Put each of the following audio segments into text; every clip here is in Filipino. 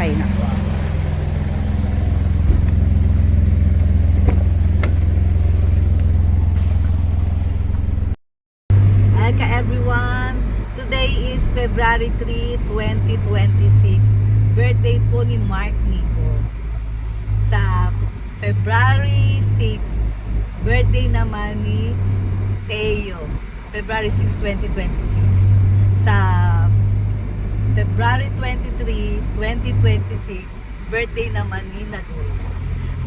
Ay, naku. Ka everyone, today is February 3, 2026. Birthday po ni Mark Nico. Sa February 6, birthday naman ni Teo. February 6, 2026. Sa February 23, 2026, birthday naman ni Nadoy.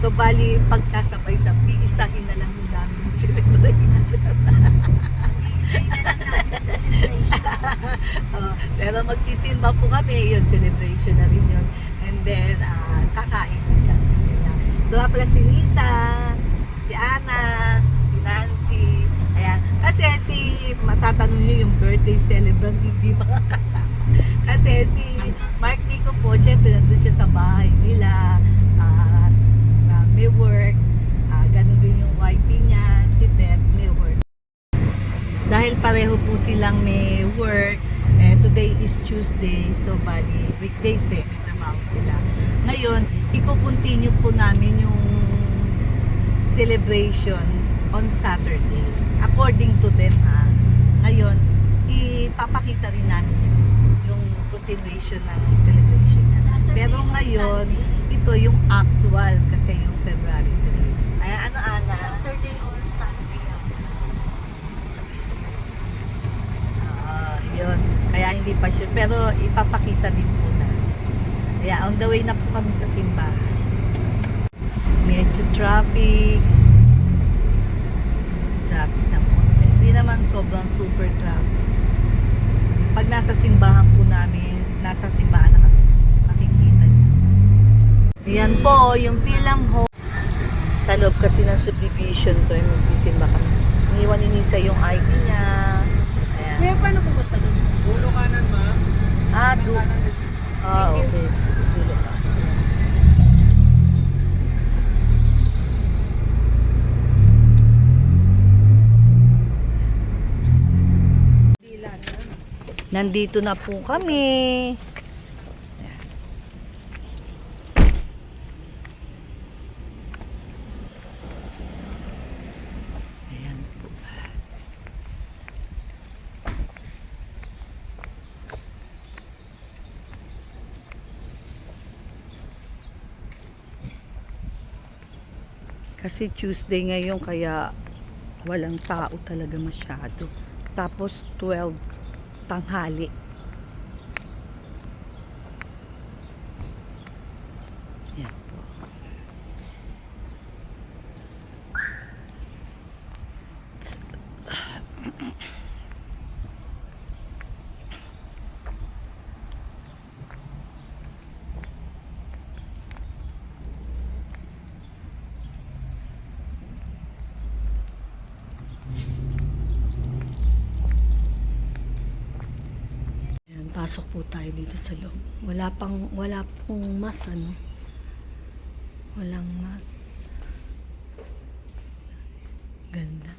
So bali, pagsasabay sa isahin na lang namin yung celebration. Pero magsisimba po kami, yun, celebration na rin yun. And then, kakain kami. Doon pala si Nisa, si Ana, si Nancy. Ayan. Kasi matatanong nyo yung birthday celebrant, hindi makakasama. Kasi si Mark Nico po, syempre nandun siya sa bahay nila, may work, ganun din yung wifey niya, si Beth, may work. Dahil pareho po silang may work, today is Tuesday, so bali weekdays may trabaho sila. Ngayon, i-continue po namin yung celebration on Saturday. According to them ngayon, ipapakita rin namin yung continuation ng celebration na. Pero ngayon, ito yung actual kasi yung February 3. Ay, ano, Ana? Saturday or Sunday. Yun. Kaya hindi pa sure. Pero ipapakita din po na. Kaya on the way na po kami sa simbahan. Medyo traffic. Traffic na po. Hindi naman sobrang super traffic. Pag nasa simbahan po namin, nasa simbahan na kami, makikita niyo. Yan po, yung Pilam Home. Sa loob kasi ng subdivision to, magsisimba kami. Iniwan ni Nisa yung ID niya. Ayan. May paano pumunta doon? Dulo kanan, ma'am. Okay. Sige, dulo ka. Nandito na po kami. Ayan po. Kasi Tuesday ngayon kaya walang tao talaga masyado. Tapos 12 tanghali. Yan po. Pasok po tayo dito sa loob. Wala pong mas walang mas. Ganda.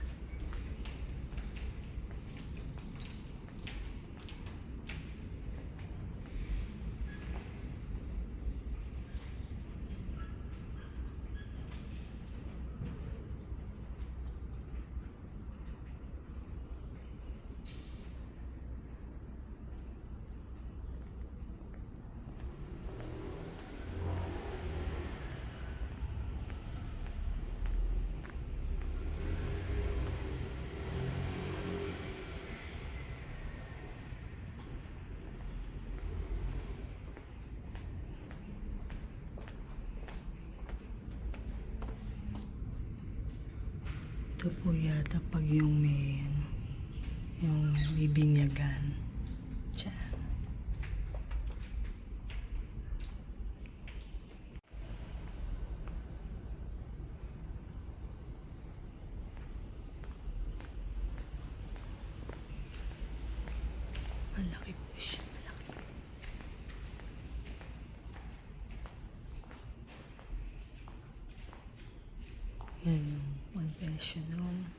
Ito po yata pag yung may yung bibinyagan. Diyan. Malaki po siya. Malaki. Yan yung confession room.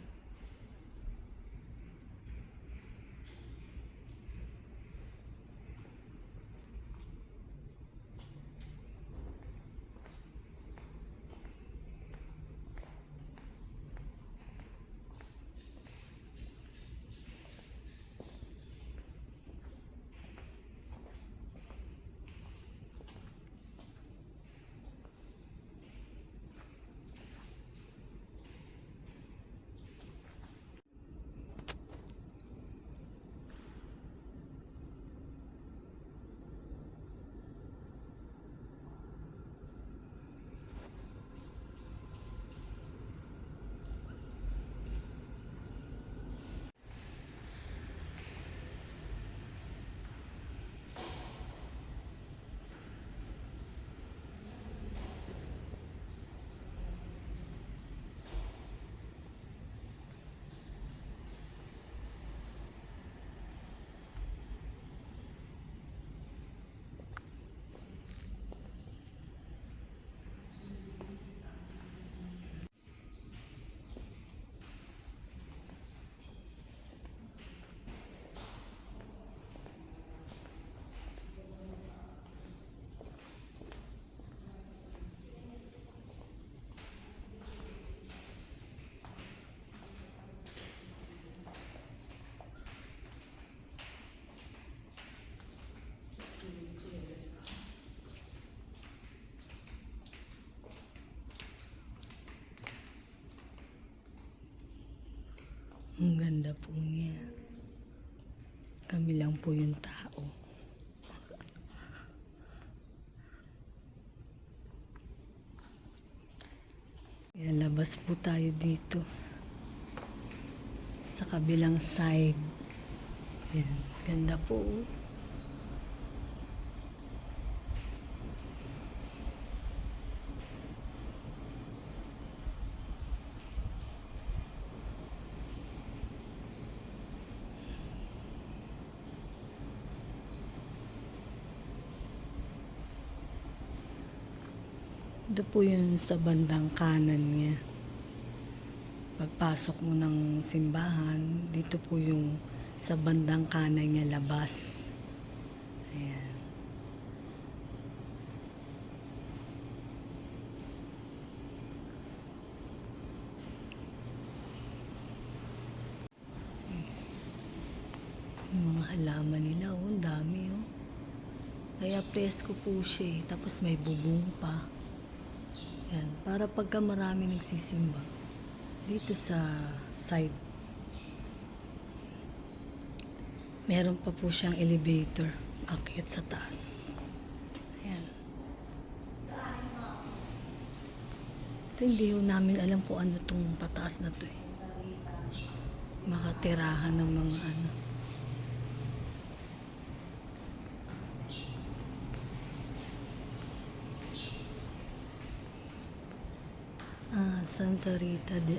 Ang ganda po niya. Kami lang po yung tao. Yan, labas po tayo dito. Sa kabilang side. Yan, ganda po. Ito po yun sa bandang kanan niya. Pagpasok mo ng simbahan, dito po yung sa bandang kanan niya labas. Ayan. Yung mga halaman nila, oh, ang dami, oh. Kaya presko po siya, eh. Tapos may bubong pa. Yan, para pagka marami nagsisimba dito sa side. Meron pa po siyang elevator akyat sa taas. Ayan. Ito hindi ho namin alam kung ano tong pataas na to eh. Makatirahan ng mga ano. Santa Rita de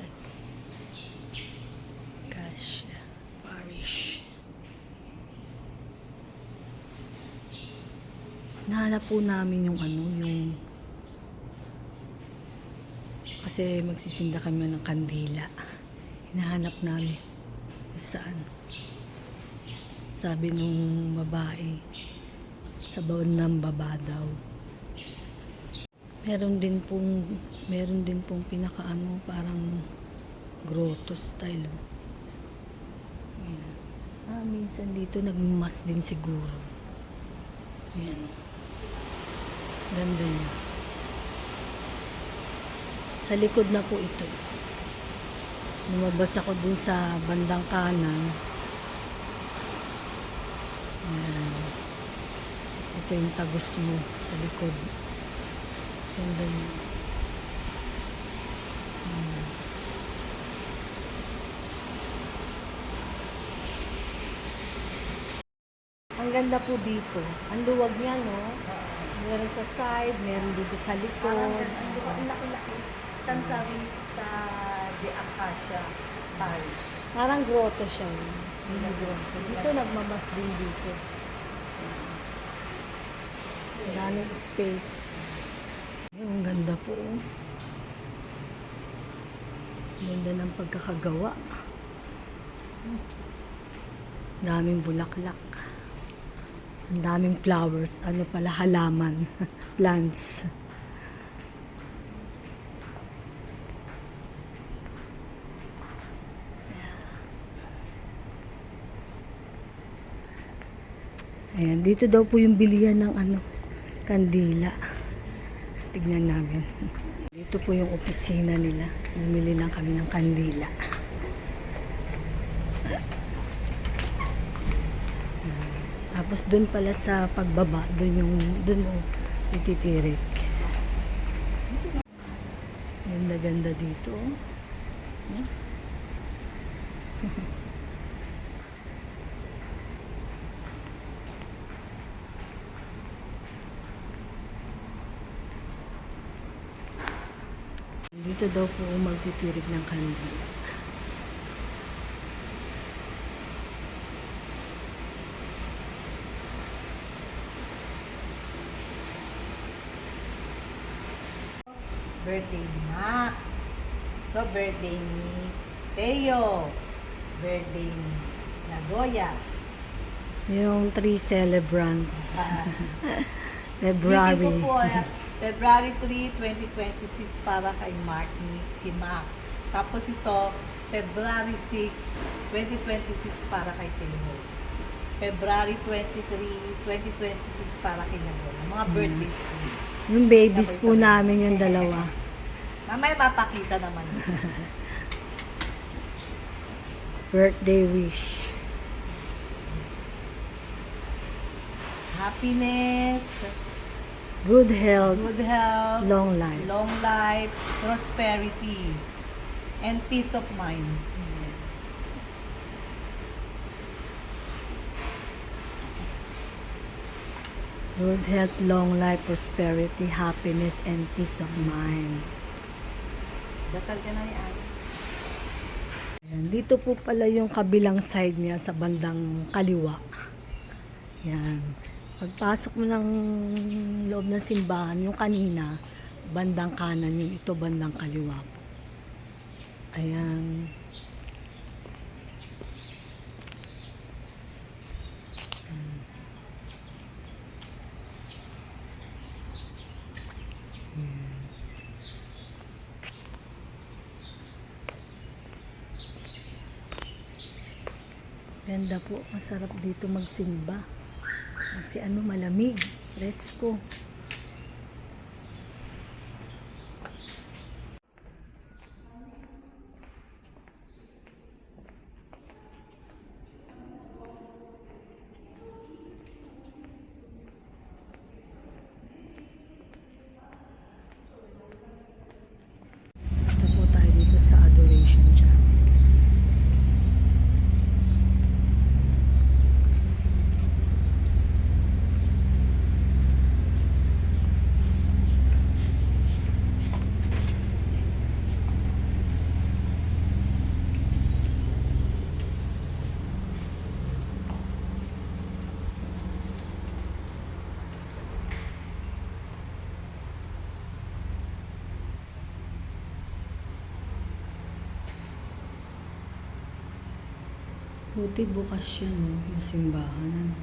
Cassia Parish. Nahanap po namin yung ano, yung kasi magsisinda kami ng kandila. Hinahanap namin kung saan. Sabi nung babae, sa Baon ng Baba daw. Meron din pong pinakaano, parang grotto style. Ayan. Minsan dito nagmas din siguro. Ayan. Ganda niya. Sa likod na po ito. Lumabas ako dun sa bandang kanan. Ayan. Tapos ito yung tagos mo sa likod. Ganda niya. Ang ganda po dito. Ang luwag niya, no? Meron sa side, meron dito sa likod. Ang laki-laki. Santa Rita de Acacia Parish. Parang grotto siya. Dito nagmamas din dito. Ang daming space. Ang ganda po. Ganda ng pagkakagawa. Daming bulaklak. Ang daming flowers. Ano pala, halaman. Plants. Ayan, dito daw po yung bilihan ng ano, kandila. Tignan namin. Dito po yung opisina nila. Bumili lang kami ng kandila. Tapos doon pala sa pagbaba, doon mo ititirik. Ganda-ganda dito. Dito daw po magtitirik ng kandila. Birthday ni Mac. Ito birthday ni Teo. Birthday ni Nagoya. Yung 3 celebrants. February. February. Po, February 3, 2026 para kay Mark ni kay Mac. Tapos ito, February 6, 2026 para kay Teo. February 23, 2026 para kay Nagoya. Mga birthdays ko. Yung babies po namin yung dalawa. Mamaya mapakita naman. Birthday wish. Happiness, Good health, good health, long life. long life, prosperity, and peace of mind. Yes. Good health, long life, prosperity, happiness, and peace of mind. Dasal ka na yan. Ayan, dito po pala yung kabilang side niya sa bandang kaliwa. Yan. Pagpasok mo ng loob ng simbahan, yung kanina, bandang kanan yun, ito bandang kaliwa po. Ayan. Ganda po, masarap dito magsimba. Kasi malamig, presko. Ito po tayo dito sa Adoration Chapel. Buti bukas siya, no? Yung simbahan, ano?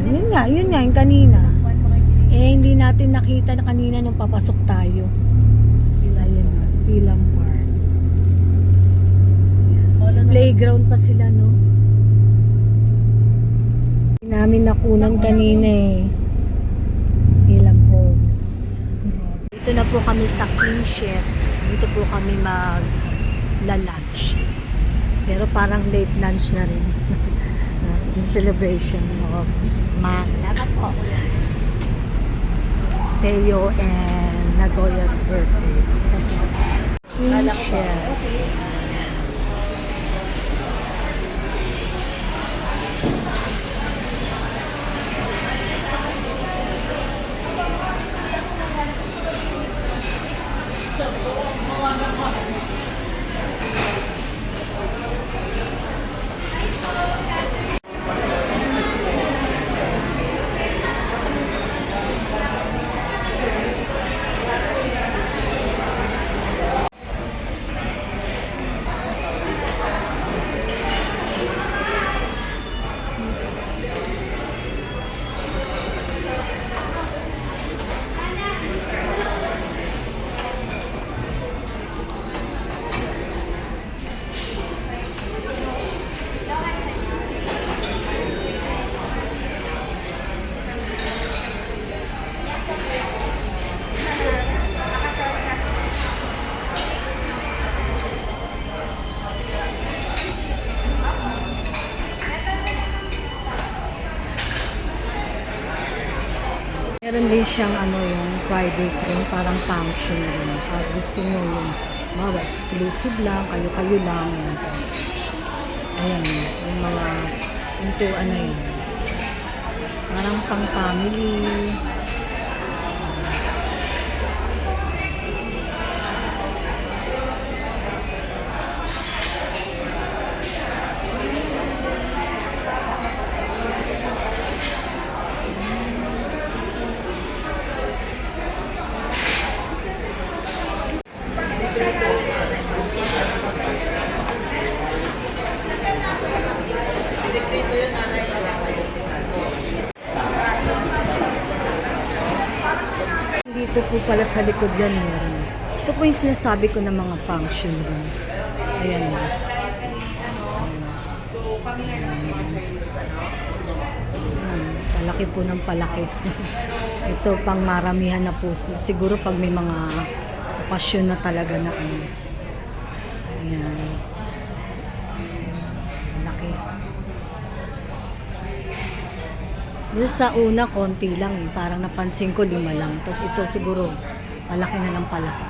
Yun nga, yung kanina. Eh, hindi natin nakita na kanina nung papasok tayo. Ayun na, Pilam Park. Playground pa sila, no? Hindi namin nakunan kanina eh. Ilang homes. Dito na po kami sa King Chef. Dito po kami mag-lunch. Pero parang late lunch na rin. Yung celebration of Teo and Nagoya's birthday. King Chef. Meron din siyang yung private room, parang function room. Pag gusto nyo yung exclusive lang, kayo-kayo lang. Ayan, yung mga pintuan na yun. Parang pang family. Dito po pala sa likod yan meron. Ito po yung sinasabi ko ng mga function room. Ayan na. Palaki po ng palaki. Ito pang maramihan na po. Siguro pag may mga okasyon na talaga na ano. Ayan. Malaki. Doon sa una, konti lang eh. Parang napansin ko 5 lang. Tapos ito siguro, malaki na ng palaki.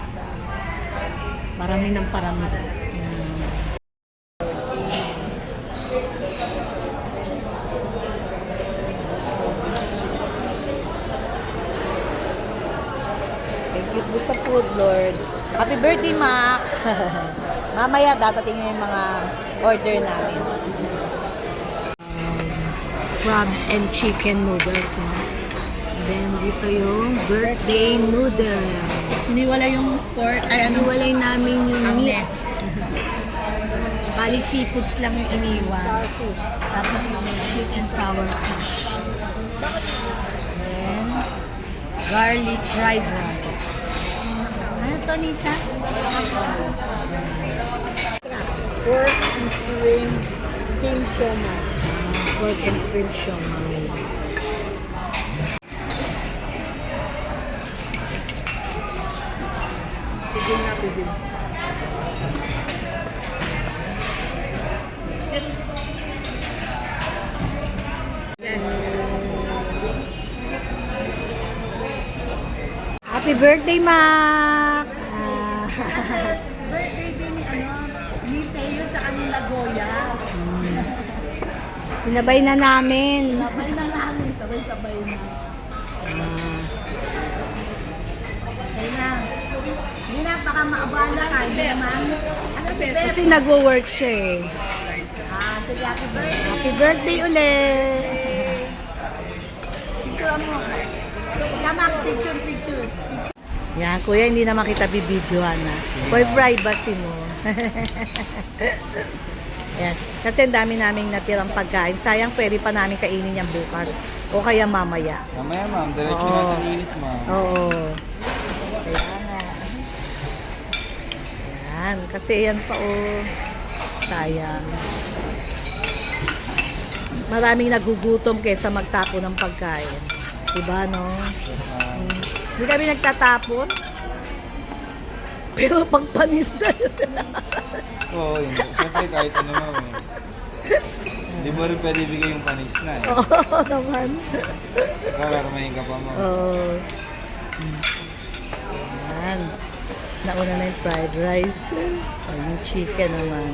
Parami ng parami. Ayan. Thank you po sa food, Lord. Happy birthday, Mac! Mamaya datating yung mga order namin. Crab and chicken noodles. No? Then, dito yung birthday noodle. Iniwala yung pork, ay Iniwalay namin yung Ang meat. Bali, seafoods lang yung iniwan. Tapos yung sweet and sour fish. Then, garlic fried rice. Ano to, Nisa? Pork and shrimp, steamed siomai. Pork and shrimp siomai. Sige na, bigyan. Happy birthday, Mac! Ah, Birthday din ni Teo tsaka ni Lagoya. sinabay na namin. Sabay na namin, sabay-sabay na. Kaya na. Hindi na, baka maabala ka. Hindi naman. Ano si Beth? Kasi nagwo-work siya eh. Sige, happy birthday. Happy birthday ulit! Picture mo. Yamak, picture. Yan, kuya, hindi naman kita bibidyohan na. For privacy mo. Yan. Kasi ang dami naming natirang pagkain. Sayang, pwede pa namin kainin yan bukas. O kaya mamaya. Mamaya ma'am, diretso Oo. natin init ma'am. Oo. Kaya nga. Yan. Kasi yan pa sayang. Maraming nagugutom kaysa magtapon ng pagkain. Diba, no? Hindi kami nagtatapon. Pero pagpanis na. Oo, yun. Siyempre kahit ano ma'am eh. Hindi mo rin pwede bigay yung panis na eh. Oo naman. Kararamahin ka pa ma'am. Oo. Yan. Nauna na yung fried rice. O, yung chicken naman.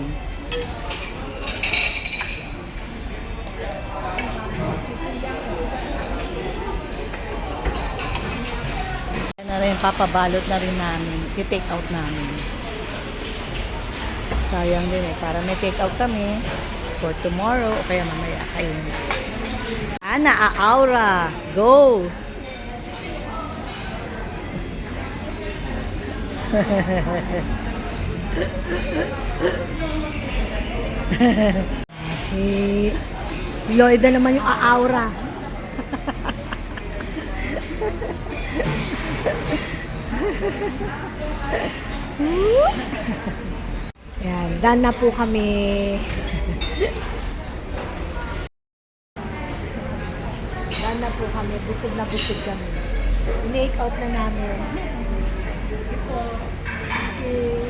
Yan na rin, papabalot na rin namin. I-take out namin. Sayang din eh. Para may take out kami for tomorrow o kaya mamaya kain. Ana, Aura, go! Si Lloyd na naman yung aura. Yan, done na po kami. Done na po kami. Busog na busog kami. I-make out na namin. Okay.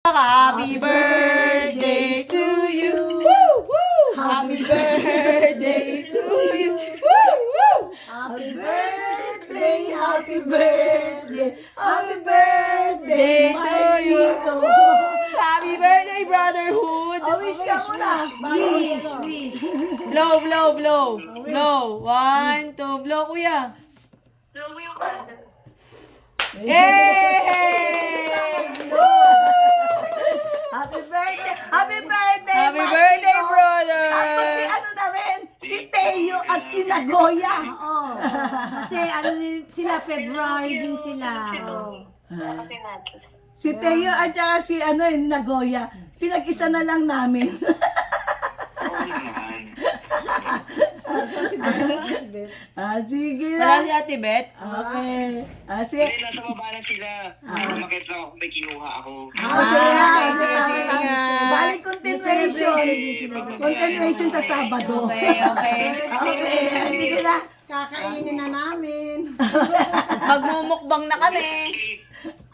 Happy birthday to you. Woo, woo. Happy birthday to you. Woo, woo. Happy birthday, happy birthday, happy birthday, to you. Happy birthday, brotherhood. Wish ka muna. Wish. Blow, blow, blow. Blow. 1, 2, blow, kuya. Yay! Happy birthday! Happy birthday! Happy Martino! birthday, brother! Tapos si ano na rin, si Teo at si Nagoya. Oo. Kasi ano din sila, February din sila. Si Teo at saka si Nagoya. Pinag-isa na lang namin. Sige na. Wala si Ate Beth. Okay. Sige. Hindi, nasa baba na sila. Umakit lang ako, may kinuha ako. Sige. Balik Continuation. Continuation sa Sabado. Okay. Okay. Sige na. Kakainin na namin. Magmumukbang na kami.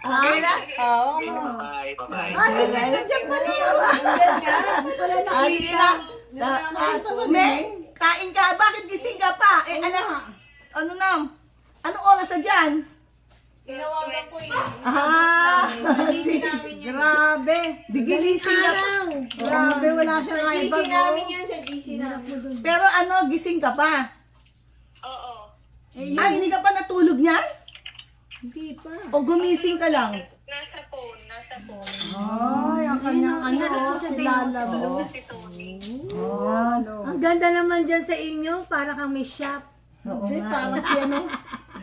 Okay na? Oo. Bye-bye. Sige. Nandiyan pala yun. Sige na. Kain ka. Bakit gising ka pa? Ano na? Anong oras na dyan? Tinawagan ko Sige. Grabe. Digilising na pa. Grabe, wala siya nga iba. yun sa GC namin. Pero gising ka pa? Oo. Ay, hindi ka pa natulog niyan? Hindi pa. O gumising ka lang? Nasa phone. Ay, ang kanyang si Lala. Si Tony. Ang ganda naman dyan sa inyo, para kang may shop. Oo Hindi, nga. parang si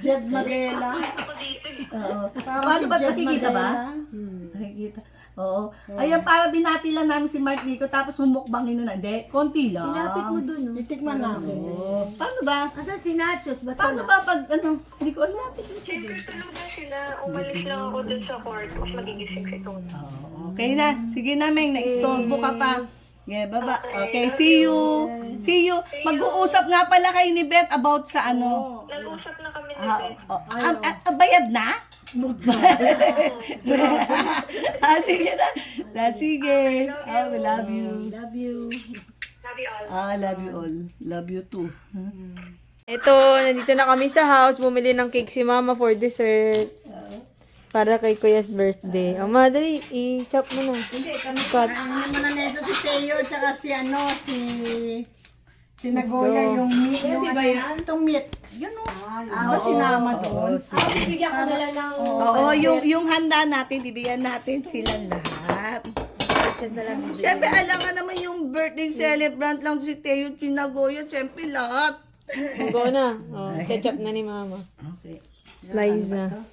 Jed Magela. Ako dito. Oo. Parang Paano si ba Jed nakikita ba? Magela. Nakikita. Oo. Ayan, para binati lang namin si Mark Nico, tapos mumukbangin na. Hindi, konti lang. Tinapit mo dun, no? Titikman namin. Oo. Paano ba? Asan si Nachos? Ba't Paano wala? ba pag hindi ko alam. Siyempre, tulog na sila. Umalis lang ako dun sa kwarto. Magigising si Tony. Oo, okay na. Sige na, Meng. Na-istorbo ka pa. Yeah, baba. Okay, see you. See you. Mag-uusap nga pala kayo ni Beth about sa ano. Nag-usap na kami ni Beth. Bayad na? Sige na. Sige. Oh, love you. Love you. Love you all. Love you all. Love you too. Ito, nandito na kami sa house. Bumili ng cake si Mama for dessert. Para kay Kuya's birthday. O, madali. I-chop mo na. Hindi, kami. Cut. Ang naman na nito si Teo, tsaka si si Nagoya yung meat. Yung Di ba yan? Itong meat. Yun o. Sinama doon. Bibigyan ko na lang ng... Oo, yung handa natin, bibigyan natin sila lahat. Siyempre, alam ka naman yung birthday celebrant lang si Teo Chinagoya. Siyempre, lahat. Go na. O, chop na ni Mama. Okay. Slice na.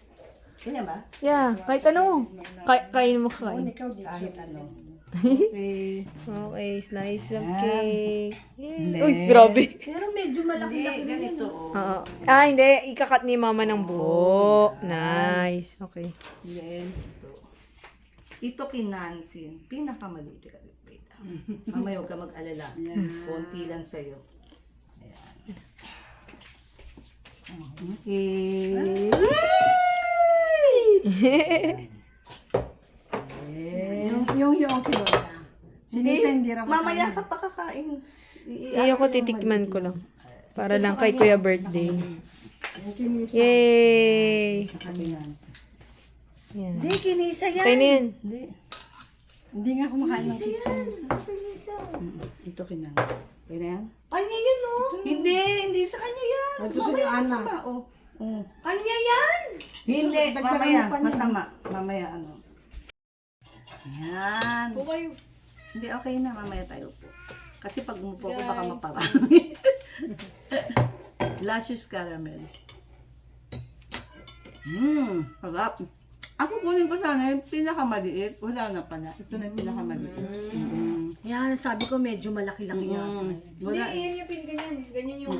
Kanya ba? Yeah, kahit ano. Kain mo kain. Kahit ano. Okay. Okay, slice of cake. Hindi. Uy, grabe. Pero medyo malaki-laki na yun. Ganito, oh. Oo. Hindi. Ikakat ni Mama ng buo. Nice. Okay. Then, ito kinansin. Pinakamaliit. Wait. Mamaya huwag ka mag-alala. Konti lang sa'yo. Ayan. Okay. Yung kilola. Sinisa hindi raw Mamaya ka pa kakain. Ayoko titikman ko lang. Para lang kay Kuya birthday. Yung kinisa. Yay! Yan. Hindi, kinisa yan. Kain na yan. Hindi. Hindi nga kumakain ng kita. Ito kinansin. Kaya na yan? Kanya yun, no? Hindi sa kanya yan. Ito sa Mamaya Ana. masama, oh. Kanya yan! Hindi, Dagdagan mamaya, mo pa niya. masama. Mamaya, ano. Yan. Hindi, okay na. Mamaya tayo po. Kasi pag umupo ko, baka maparami. Luscious caramel. Harap. Ako kunin ko sana yung pinakamaliit. Wala na pala. Ito na yung pinakamaliit. Yan, sabi ko medyo malaki-laki yan. Wala eh. Yan yung ganyan. Ganyan yung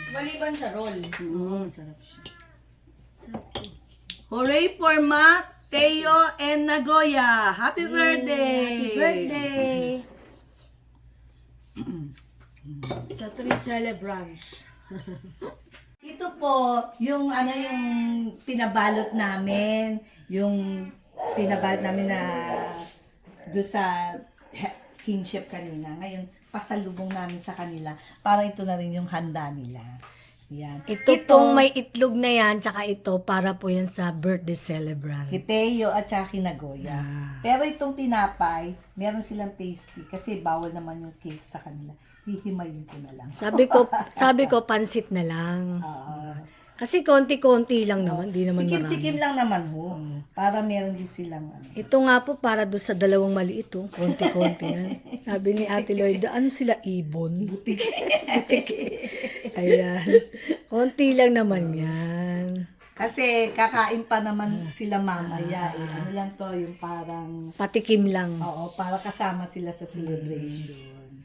maliban sa roll. Sarap siya. Hooray for Mac, Teo, and Nagoya. Happy birthday! Happy birthday! Sa 3 celebrants. Ito po, yung yung pinabalot namin, yung pinabalot namin na doon sa kinship kanina. Ngayon, pasalubong namin sa kanila. Para ito na rin yung handa nila. Yan. Ito pong may itlog na yan, tsaka ito para po yan sa birthday celebrant. Kiteo at saka kinagoya. Pero itong tinapay, meron silang tasty kasi bawal naman yung cake sa kanila. Hihimayin ko na lang. Sabi ko pansit na lang. Kasi konti-konti lang naman, di naman marami. Tikim-tikim lang naman ho. Para meron din silang ano. Ito nga po para doon sa dalawang maliit, oh. Konti-konti yan. Sabi ni Ate Lloyd, ano sila, ibon? Butik. Ayan. Konti lang naman yan. Kasi kakain pa naman sila mamaya. Ano lang to, yung parang, Patikim lang. oo, para kasama sila sa celebration.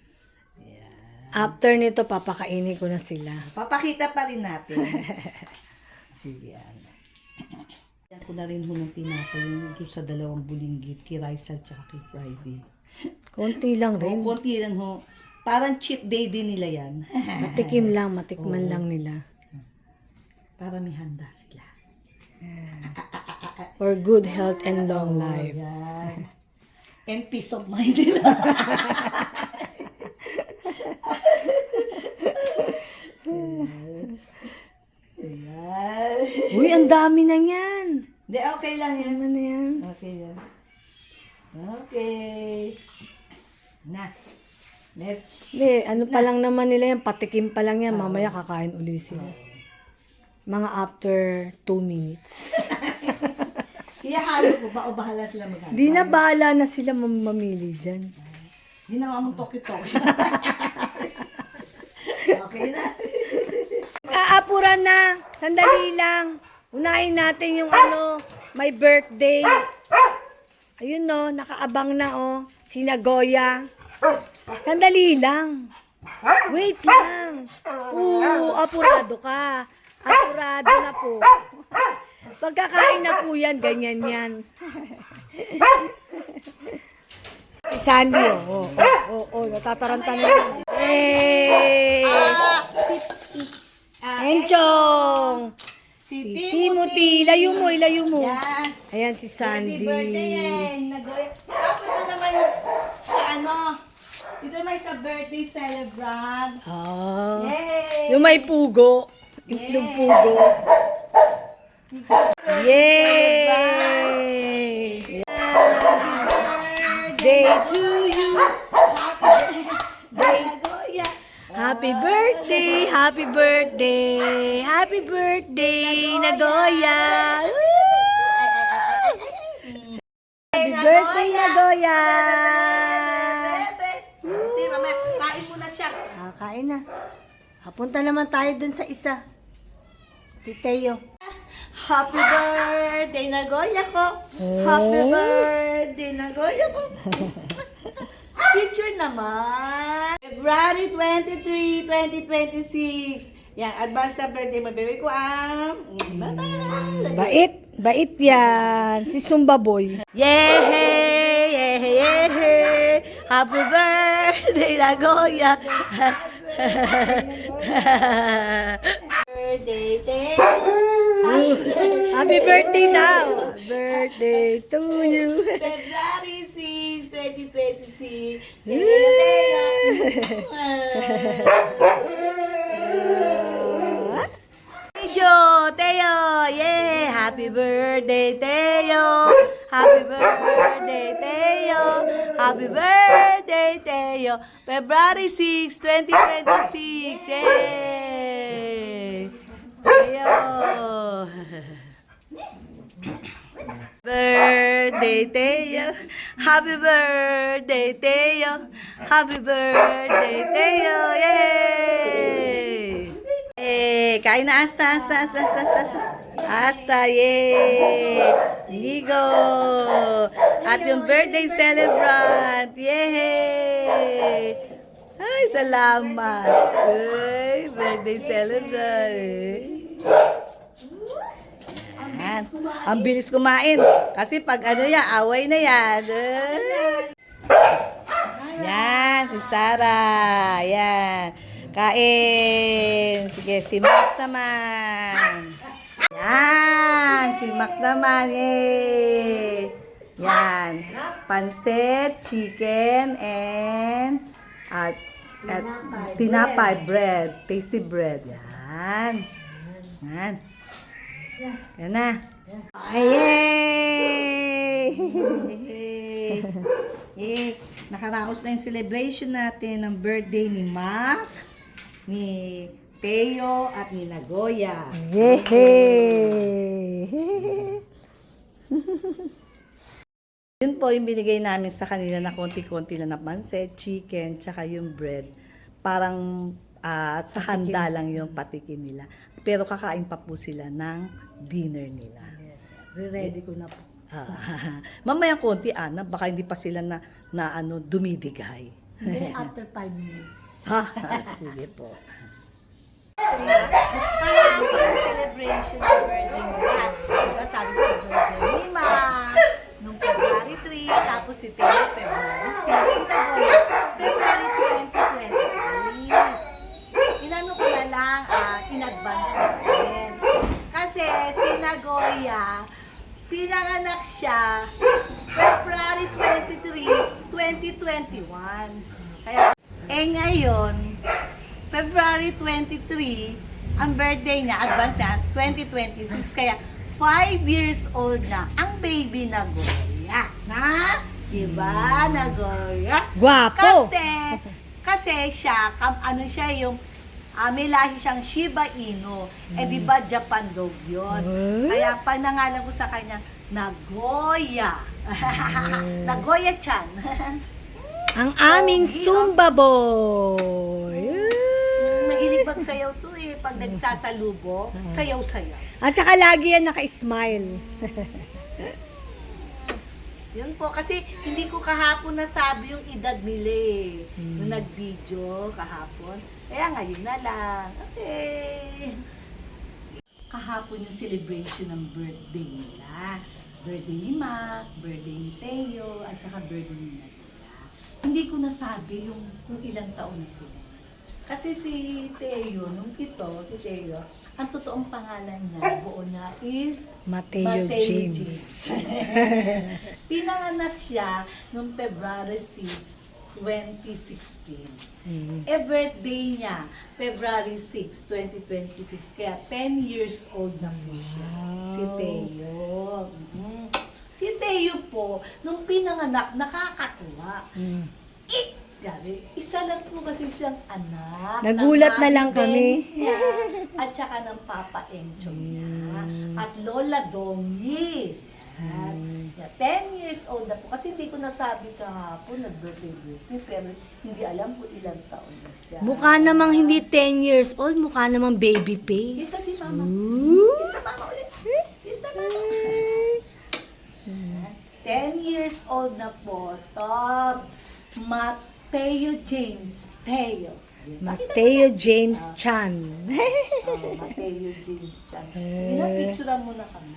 Yan. After nito, papakainin ko na sila. Papakita pa rin natin. Sige, yan. Yan ko na rin ho ng tinapay yung doon sa dalawang bulinggit, kay Raisa at kay Friday. Konti lang rin. Konti lang ho. Parang cheat day din nila yan. Matikim lang, matikman lang nila. Para may handa sila. For good health and long life. Yan. And peace of mind nila. Ayan. Uy, ang dami na yan. Hindi, okay lang yan. Ano na yan? Okay yan. Okay. Na. Let's. Hindi, ano pa lang naman nila yan, patikim pa lang yan, mamaya kakain uli sila. Mga after 2 minutes. Ihahalo ko ba o bahala sila mag-halo? Di na bahala na sila mamili dyan. Ginawa mo toki-toki. Okay na. Aapuran na. Sandali lang. Unahin natin yung my birthday. Ayun no, nakaabang na si Nagoya. Sandali lang. Wait lang. Apurado ka. Apurado na po. Pagkakain na po yan, ganyan yan. Si Sandy, natataranta na yan. Hey! Enchong! Si Timothy, ilayo mo. Yan. Ayan si Sandy. Birthday yan. Nagoya. Tapos ito naman sa ito may sa birthday celebrant. Ah. Yay! Yung may pugo. Itlog pugo. Yay! Day to you. Nagoya. Happy birthday! Happy birthday! Happy birthday, Nagoya! Happy birthday, Nagoya! Si mamaya, kain muna siya. Kain na. Punta naman tayo dun sa isa. Si Teo. Happy birthday, Nagoya ko. Happy birthday, Nagoya ko. Picture naman. February 23, 2026. Yan, advance na birthday mo, baby ko ang... Bait yan. Si Zumba Boy. Yay! Happy birthday, Nagoya. Birthday, Happy birthday daw. Birthday to you. February 6, 2026. Teo, yay! Happy birthday, Teo! Happy birthday, Teo! Happy birthday, Teo! February 6, 2026. Yay! Teo! Birthday, Teo! Happy birthday, Teo! Happy birthday, Teo! Yay! Kain na asta. Asta, yay! Ligo! At yung birthday celebrant, yay! Ay, salamat! Ay, birthday celebrant! Yan. Ang bilis kumain. Kasi pag away na yan. Yan, si Sarah. Yan. Kain. Sige, si Max naman. Yan, si Max naman. Yay. Yan. Pancit, chicken, and tinapay bread. Tasty bread. Yan. Yan. Yan na. Yay! Yay! Nakaraos na yung celebration natin ng birthday ni Mac, ni Teo, at ni Nagoya. Yay! Yun po yung binigay namin sa kanila na konti-konti na pancit, chicken, tsaka yung bread. Parang sa handa lang yung patikin nila. Pero kakain pa po sila ng dinner nila. Yes. Ready ko na po. Mamaya konti, baka hindi pa sila na dumidigay. Hindi, after 5 minutes. Ha? Sige po. Celebration ng birthday niya. Diba sabi ko, birthday ni Ma, nung February 3, tapos si Teo, February 6, si Nagoya, February 2023. Inano ko na lang, in advance na rin. Kasi si Nagoya, pinanganak siya February 23, 2021. Kaya, ngayon, February 23, ang birthday niya, advance niya, 2026. Kaya, 5 years old na ang baby Nagoya. Na? Diba, Nagoya? Gwapo! Kasi siya, ano siya yung, may lahi siyang Shiba Inu. Diba, Japan dog yun. Kaya, panangalan ko sa kanya, Nagoya. Nagoya-chan. Ang aming Zumba boy. Mahilig magsayaw to eh. Pag nagsasalubo, sayaw-sayaw. At saka lagi yan naka-smile. Yun po, kasi hindi ko kahapon nasabi yung edad nila eh. Nung nag-video kahapon. Kaya ngayon na lang. Okay. Kahapon yung celebration ng birthday nila. Birthday ni Mac, birthday ni Teo, at saka birthday ni Nadia. Hindi ko nasabi yung kung ilang taon na sila. Kasi si Teo, nung ito, si Teo, ang totoong pangalan niya, buo niya is Mateo James. Pinanganak siya noong February 6, 2016. Birthday niya, February 6, 2026. Kaya 10 years old na po siya. Si Teo. Si Teo po, nung pinanganak, nakakatuwa. Gabi, isa lang po kasi siyang anak. Nagulat ng na lang Mami kami. Benz niya, at saka ng Papa Encho niya. At Lola Dongi. Yan. 10 years old na po. Kasi hindi ko nasabi kahapon, nag-birthday, pero hindi alam kung ilang taon na siya. Mukha namang hindi 10 years old, mukha namang baby face. Isa si Mama. Ooh. Isa Mama ulit. Isa Mama. 10 years old na po. Top. Mateo James. Teo. Mateo James Chan. Mateo James Chan. Sige na, picture mo na kami.